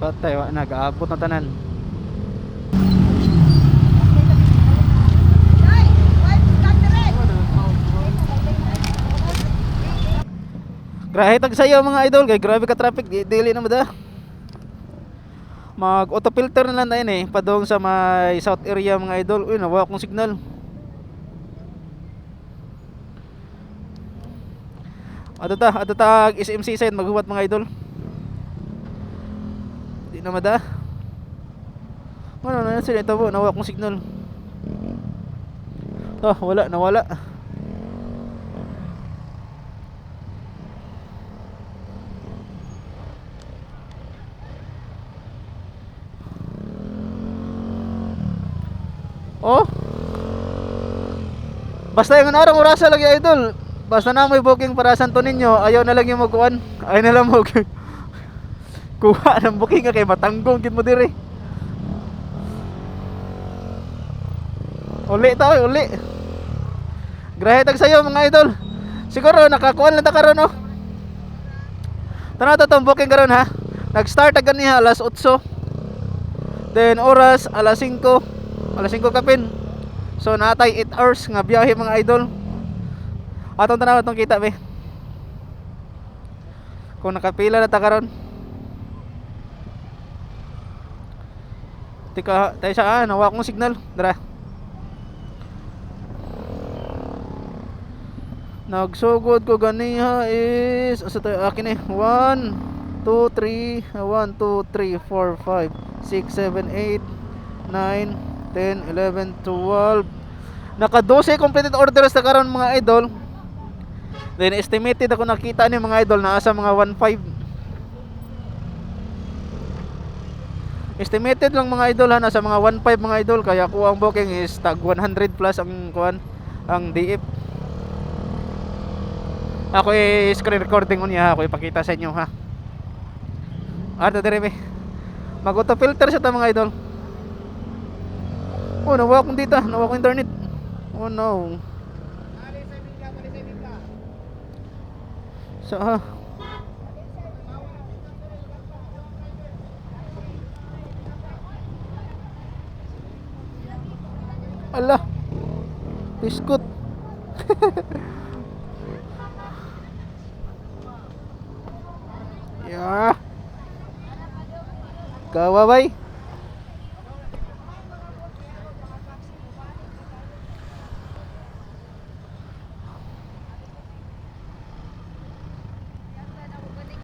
Patay wa nag-aabot na tanan. Grabe tag sayo mga idol, kay grabe ka traffic, dili na mada. Mag auto filter na lang na yun padong sa may south area mga idol. Uy, nawa akong signal. Ato ta SMC side maghuwat mga idol. Di na mada. Ano na sila ito po, nawa akong signal. Wala, nawala. Oh. Basta yung narang orasa lagi idol. Basta na may booking para Santo Niño, ayaw na lang yung magkuan. Ayaw na lang mo kuha ng booking kay matanggong gid mo diri. Uli. Grahe tag sayo mga idol. Siguro nakakuan lang ta karon oh. Tanaw ta tong booking karon ha. Nag-start agad niya alas 8. Then oras alas 5. Alas 5 kapin. So natay 8 hours nga biyahe mga idol. Atong tanaw atong kita be. Kung nakapila na ta karon. Tika, tayo sa nawa akong signal. Dara. Nagsugod ko ganiha is asa tayo akin 1 2 3 1 2 3 4 5 6 7 8 9 10 11 12. Naka 12 completed orders na karon mga idol. Then estimated ako nakita ni mga idol na asa mga 1.5. Estimated lang mga idol ha, nasa mga 1.5 mga idol, kaya ko ang booking is tag 100 plus ang kuan, ang DF. Ako screen recording unya, ako ipakita sa inyo ha. Ato dire be. Mag-auto filter sa ta mga idol. Oh, nawa akong data, nawa akong internet. Oh no. So ha. Ala. Biskut. Ya. Kawabay.